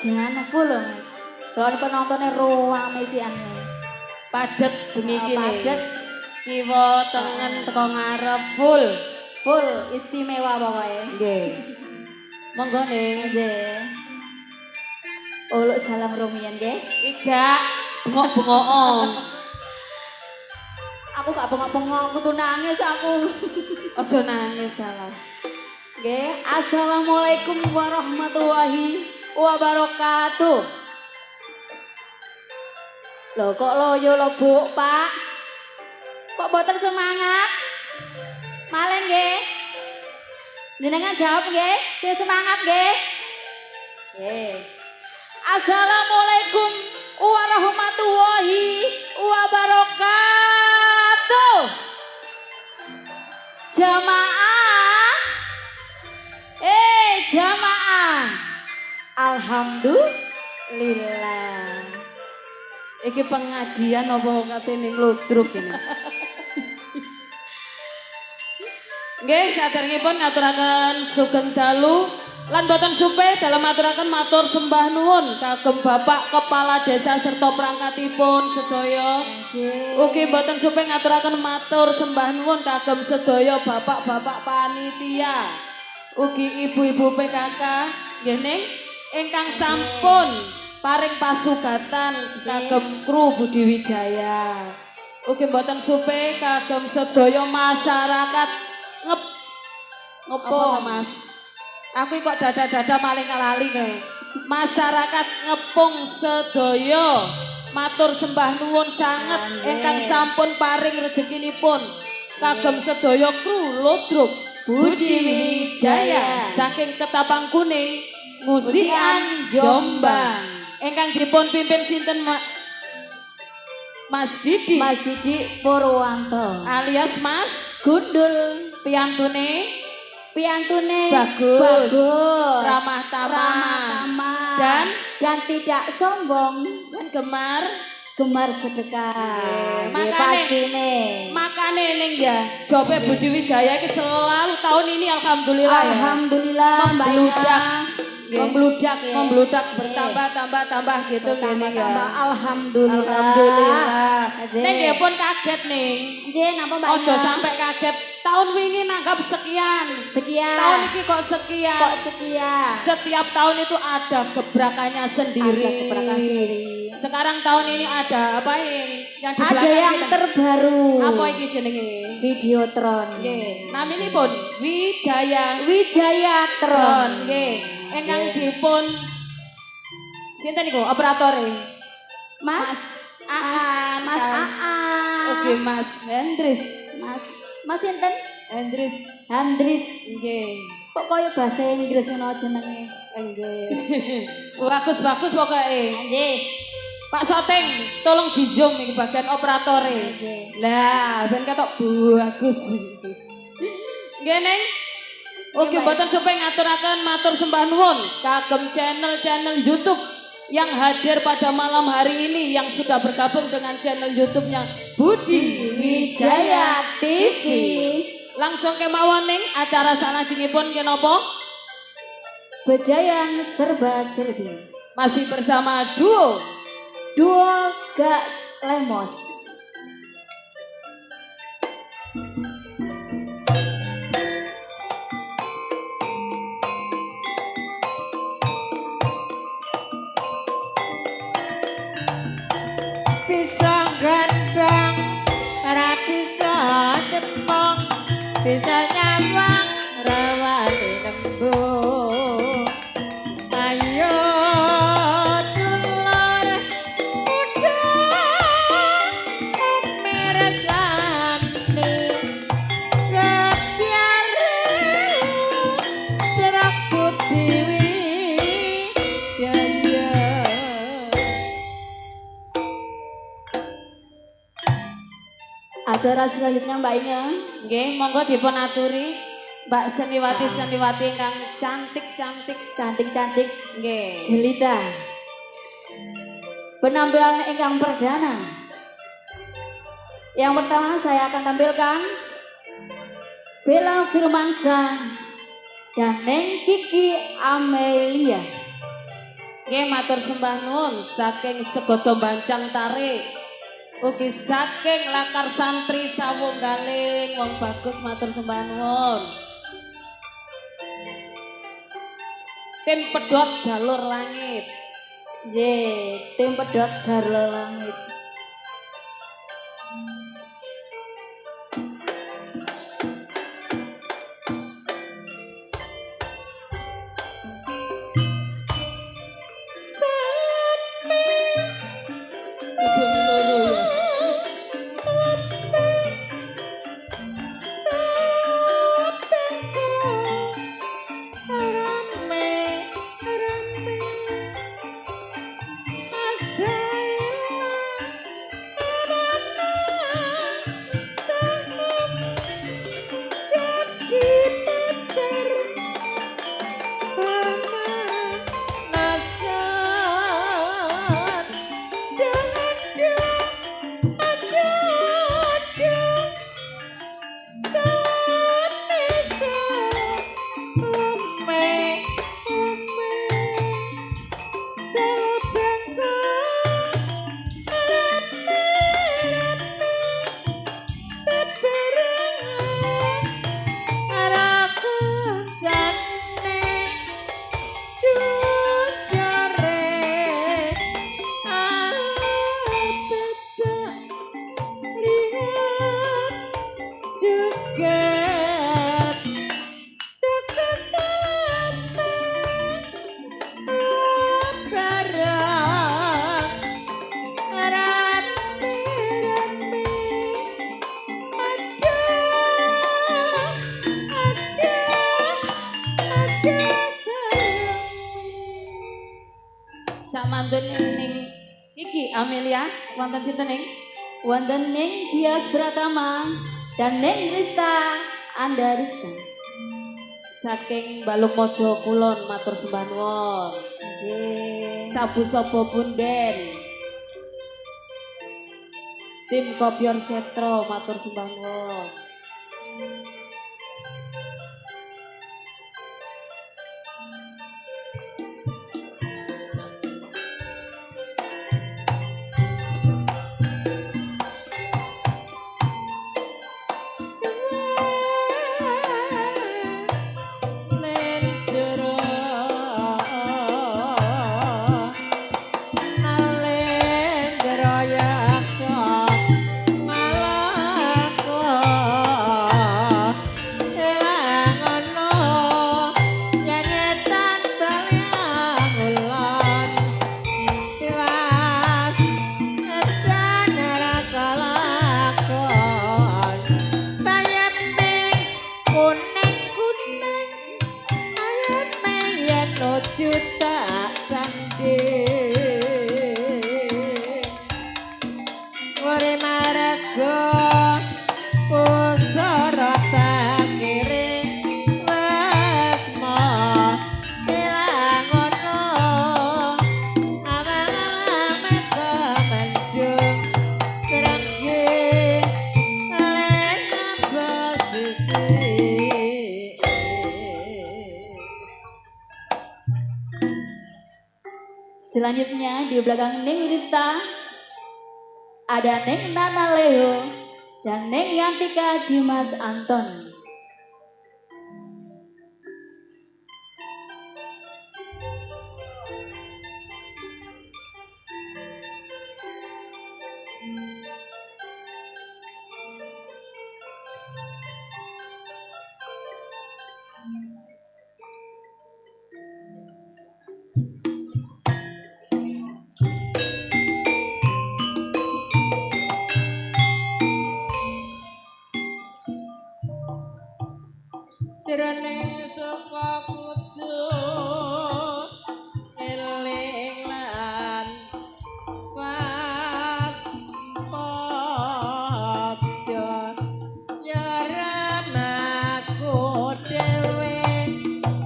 Jangan full loh, kalau penontonnya ruang mesiannya. Padet bengi iki. Padet. Kiwa tengen teko ngarep full. Full istimewa pokoknya. Nggih. Monggo ning. Nggih. Uluk salam rumiyin nggih. Iga bengok-bengok. Aku gak bengok-bengok, aku tuh nangis aku. Aja nangis salah. Nggih, assalamualaikum warahmatullahi wabarakatuh. Loh kok loyo lo Bu, Pak? Kok boten semangat? Malih nggih. Jenengan jawab nggih, sing semangat nggih. Nggih. Assalamualaikum warahmatullahi wabarakatuh. Jamaah. Jamaah. Alhamdulillah. Iki pengajian apa katene ngludruk ini. Nggih, saderengipun ngaturaken sugeng dalu lan boten supe dalam aturaken matur sembah nuwun kagem Bapak Kepala Desa serta perangkatipun sedaya. Ugi boten supe ngaturaken matur sembah nuwun kagem sedaya bapak-bapak panitia. Ugi ibu-ibu PKK nggih ning ingkang sampun paring pasugatan kagem kru Budi Wijaya. Ugi boten supe kagem sedaya masyarakat ngepo Mas. Aku kok dada-dada maling kalali kae. Masyarakat ngepung sedaya matur sembah nuwun sanget ingkang sampun paring rezekinipun kagem sedaya kru Ludruk Budi Wijaya saking Ketapang Kuning Musian Jombang ingkang dipun pimpin sinten Mas Didi Purwanto alias Mas Gundul piyantune bagus, ramah tamah dan tidak sombong dan gemar sedekah. Makane ning ya jope Budi Wijaya iki selalu tahun ini alhamdulillah membludak ya. Membludak bertambah gitu gini ya. Alhamdulillah. Ning nggih pun kaget ning. Nggih, napa Mbak? Ojo sampai kaget. Tahun wingi nanggap sekian. Tahun ini kok sekian. Setiap tahun itu ada gebrakannya sendiri. Sekarang tahun ini ada apa ini? Yang di belakang ada yang kita. Terbaru. Apa iki jenenge? Videotron. Nggih. Naminipun Wijayatron. Nggih. Ingkang dipun sinten niku operatore? Mas Aan. Oke, Mas Hendris. Mas sinten? Hendris. Nggih. Kok kaya bahasa Inggris ngono jenenge? Nggih. Bagus pokoke. Nggih. Pak Soteng, tolong di zoom iki bagian operatore. Lah, ben ketok bagus. Nggih, Neng. Oke, mboten supe ngaturaken matur sembah nuwun kagem channel-channel YouTube yang hadir pada malam hari ini yang sudah bergabung dengan channel YouTube-nya Budi Wijaya TV. Langsung kemawon ning acara salajengipun kenapa? Bedayan serba serbi. Masih bersama duo Gak Lemos. Bisa gandang, ora bisa tepung, bisa nyawang, rawani sambung ayo dulur muda mirsani kebiar jerak dewi jaya. Acara selanjutnya Mbak Inge. Nggih, monggo dipun aturi Mbak Seniwati ingkang cantik-cantik. Cantik-cantik Nggih. jelita. Penampilan ingkang perdana. Yang pertama saya akan tampilkan Bella Firmansyah dan Neng Kiki Amelia. Nggih, matur sembah nuwun saking Segodo Bancang Tarik. Ugi saking Lakar Santri Sawunggaling wong bagus matur sembah nuwun. Tim pedhot jalur langit. J, tim pedot Jalur Langit. Ning Kiki Amelia wonten sinten ning? Wonten Neng Dias Pratama dan Neng Rista Andarista. Saking Balung Mojo Kulon matur sembah nuwun. J. Sabu Sobo Bunden. Tim Kopior Setro matur sembah nuwun. Selanjutnya di belakang Neng Rista ada Neng Nana Leo dan Neng Yantika Dimas Anton. suka kudu eling lan pas padha nyaranaku dhewe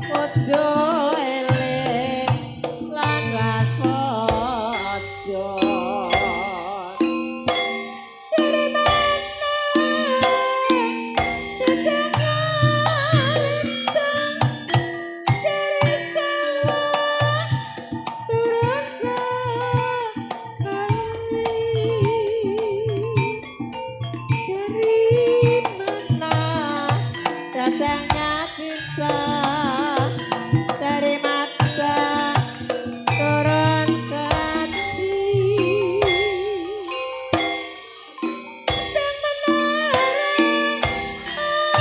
kudu eling lan pas padha dari datangnya cinta dari mata turun ke hati dan menara langsung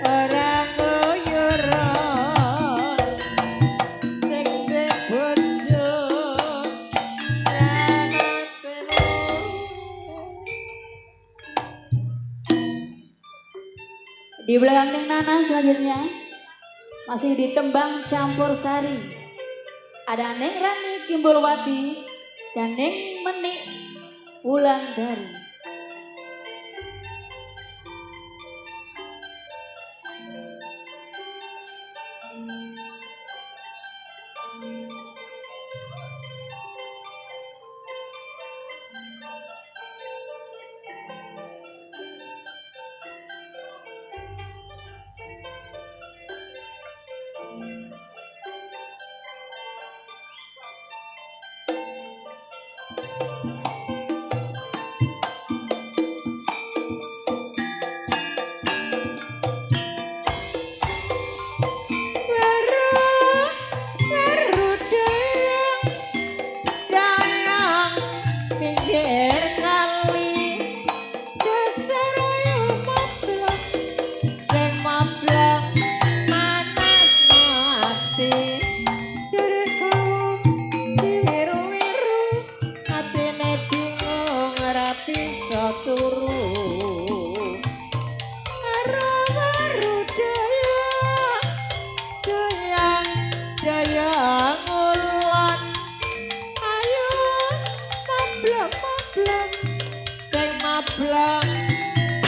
orang nguyuran sing duwe bojo lan antemu Di belakang Neng Nana selanjutnya masih ditembang campur sari. Ada Neng Rani Kimbulwati dan Neng Menik Wulandari. dayang pinggir kali dasar ayo mablak sing mablak manasno ati jare kawong diwiru-wiru atine bingung ora bisa turu Aru-aru dayang ulon ayo mablak sing mablak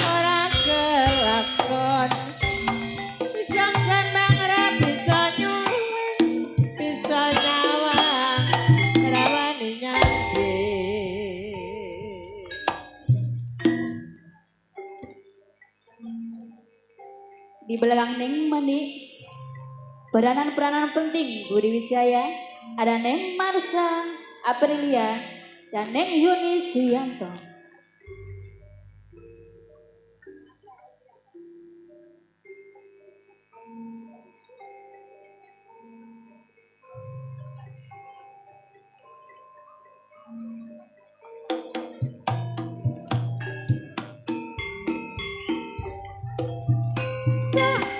ora kelakon bisa kembang ora bisa nyuwun bisa nyawang ora wani nyampe Di belakang Neng Menik peranan-peranan penting Budi Wijaya, ada Neng Marsha Aprilia dan Neng Yuni Suyanto.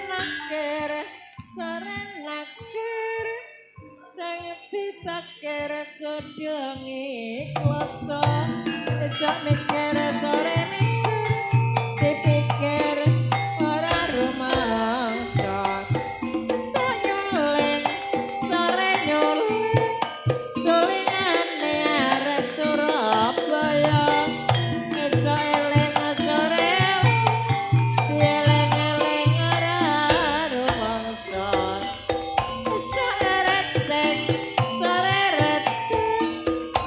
nakir sore nakir sing ditakir gedhengi kloso esuk mikir sore mikir dipikir ora rumangsa esuk nyuling sore nyuling sulingane arep Surabaya esuk eling sore dieling-eling ora rumangsa sore reteng sore reteng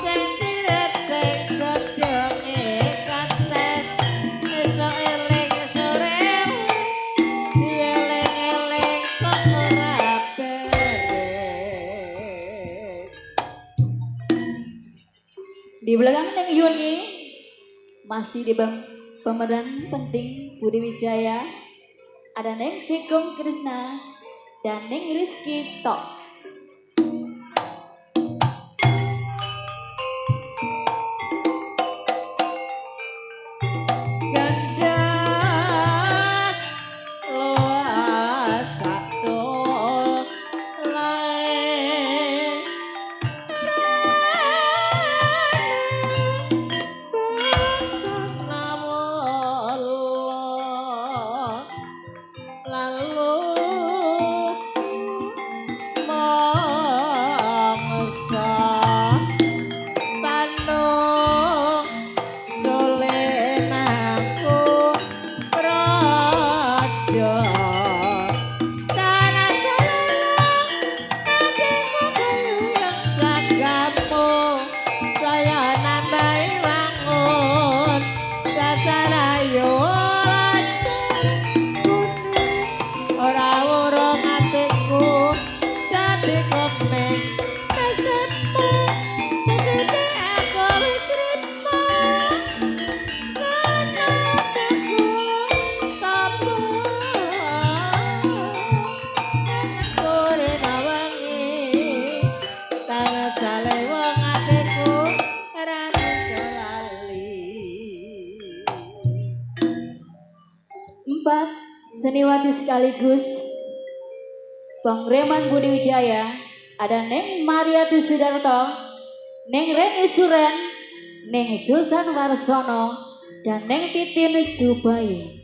sing direteng godhonge kates esuk eling sore dieling-eling kok ora beres Di belakang Neng Yuni masih di pemeran penting Budi Wijaya, ada Neng Vikum Krishna dan Neng Rizky Tok. gandas loas sakso sekaligus Bang Reman Budi Wijaya, ada Neng Mariati Sudarto, Neng Reni Suren, Neng Susan Warsono, dan Neng Titin Subayu.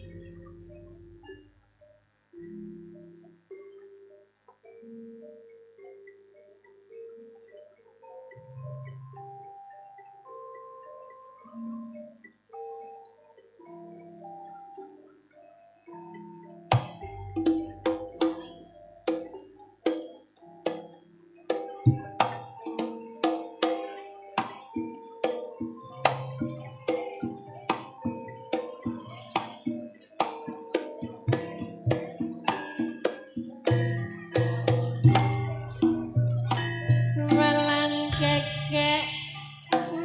Welang kekek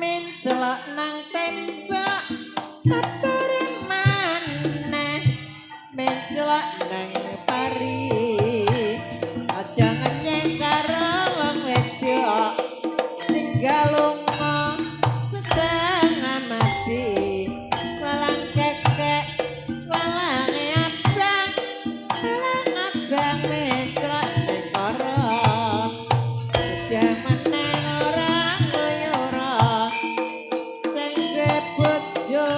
mencelok nang tembok bareng maneh mencelok nang pari aja ngenyek karo wong wedok tinggal lunga setengah mati welang kekek welang abang mencelok nang koro Jamaneng orang nguyura sing duwe bojo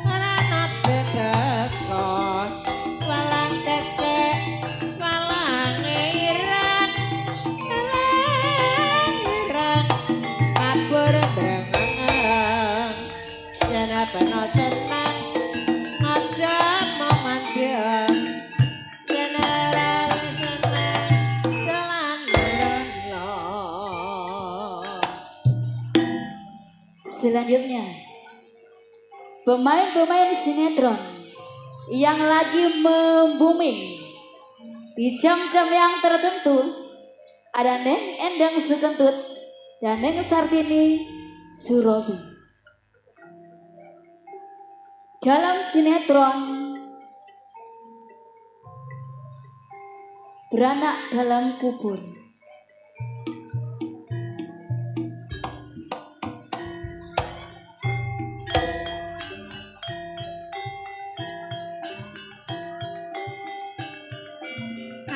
ora nate teko walang kekek walang ireng kabur bengang yen beno seneng aja memandang yen ora seneng dalan merono. Selanjutnya, pemain-pemain sinetron yang lagi membuming di jam-jam yang tertentu, ada Neng Endang Sukentut dan Neng Sartini Surobi. Dalam sinetron Beranak Dalam Kubur,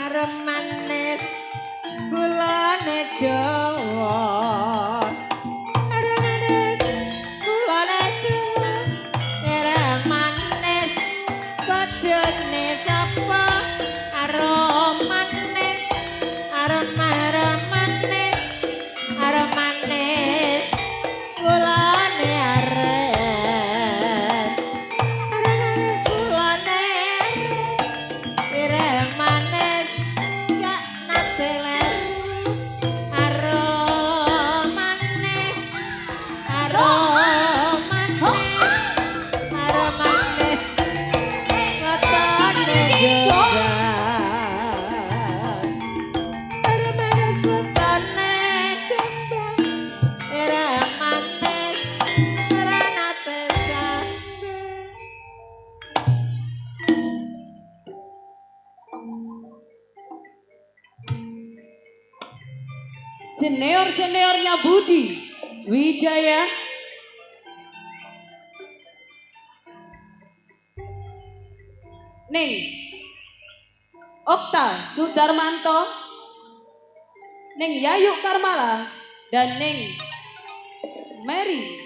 Arep manis gulane Jawa arep manis gulane Jawa arep manis bojone sapa arep manis arep manis arep manis gulane arep gulane ireng manis gak nate leru arep manis arep manis wetone jombang arep manis wetone jombang ireng manis ora nate sampe. Senior-seniornya Budi Wijaya, Ning Okta Sudarmanto, Ning Yayu Karmala, dan Ning Mary.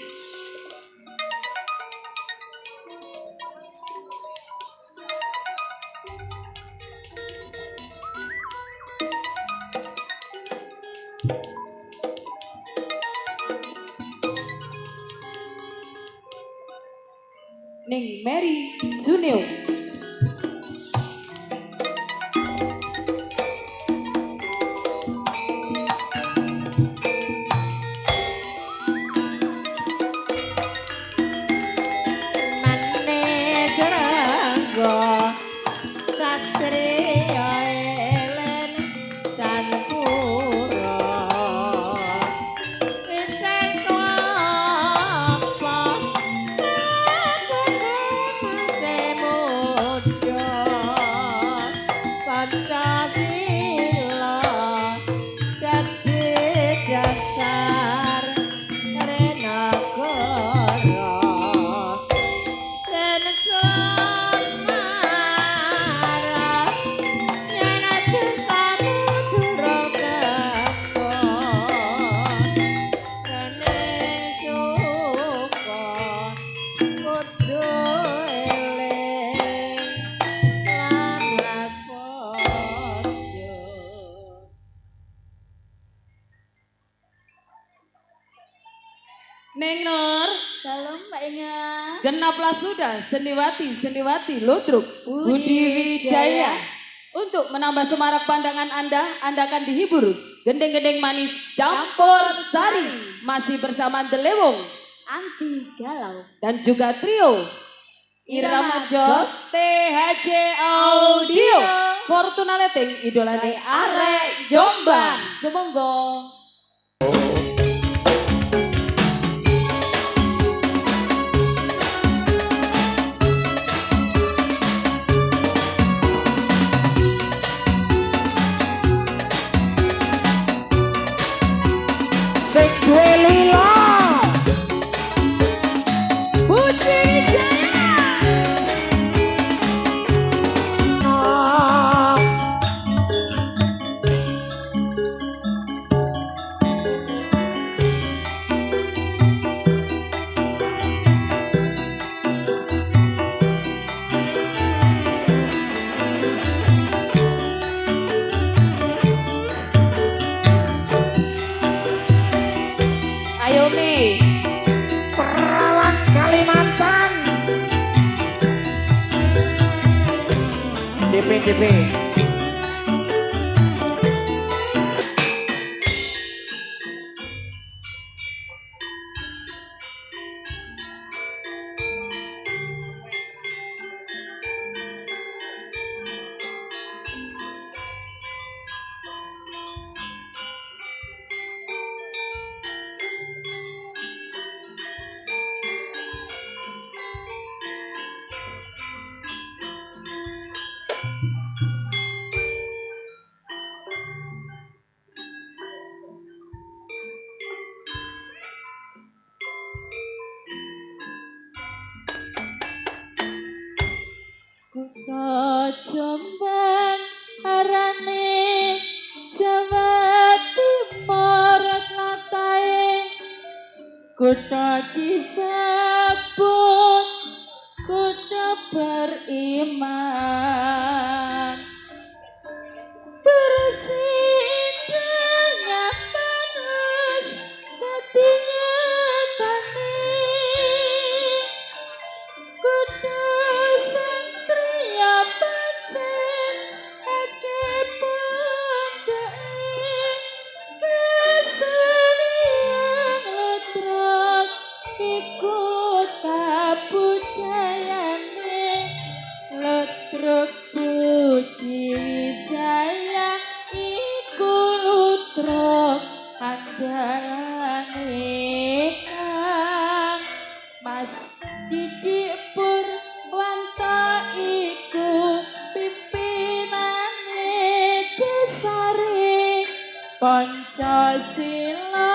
Ning Mary Zunio. Manis rangga satriya elen sanpura pinten apa semu Neng Nur, Dalam Mbak Inga. genaplah sudah Sendiwati Ludruk Budi Wijaya. Untuk menambah semarak pandangan Anda akan dihibur gendeng-gendeng manis campur sari. Masih bersama The Lewong Anti galau. dan juga trio Irama Jos THC Audio Fortuna Letting idolane arek Jombang. Sumangga. Sing duwe lila. Budi Wijaya. Ayo Mi. Perawan Kalimantan. DP. Kutha Jombang arane Jawa Timur latae. Kutha kisabut, kutha beriman. Bersidangnya panas hatinya tani. Kutha santria pancen ake pondai. Kesenian letrok ikut kabudayane. Letrok Budi Wijaya iku lutruk andalane kang Mas Didik Purwanto iku pimpinane desare Pancasila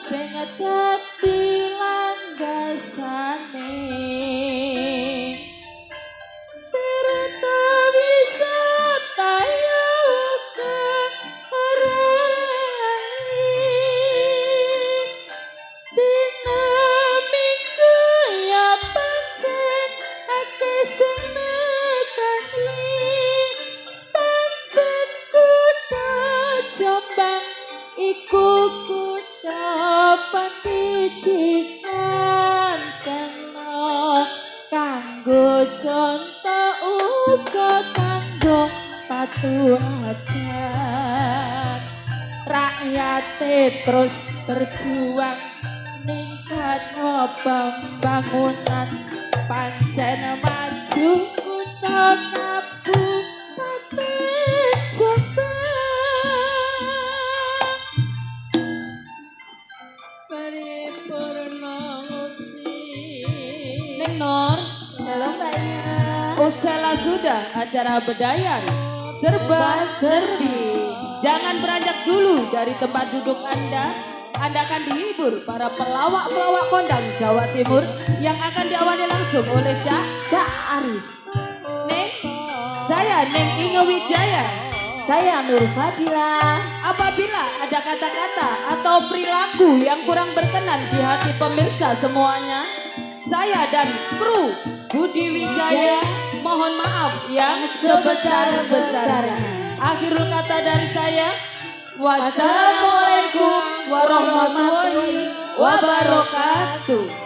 sing dadi langgasane. Tirta wisata yoga arani. Dina minggu ya pancen ake sing nekani. Pancen kutha Jombang iku kutha pendidikan kena kanggo contoh uga kanggo patuladan. Rakyate terus berjuang ningkatno pembangunan pancen maju kutha Kabupaten Jombang. Paripurna mukti. Neng Nur, Dalam Mbak Inga. usahlah sudah acara bedayan serba-serbi. Jangan beranjak dulu dari tempat duduk Anda. Anda akan dihibur para pelawak-pelawak kondang Jawa Timur yang akan diawali langsung oleh Cak Aris. Neng, saya Neng Inge Wijaya. Saya Nur Fadila. Apabila ada kata-kata atau perilaku yang kurang berkenan di hati pemirsa semuanya, saya dan kru Budi Wijaya mohon maaf yang sebesar-besarnya. Akhirul kata dari saya, wassalamualaikum warahmatullahi wabarakatuh.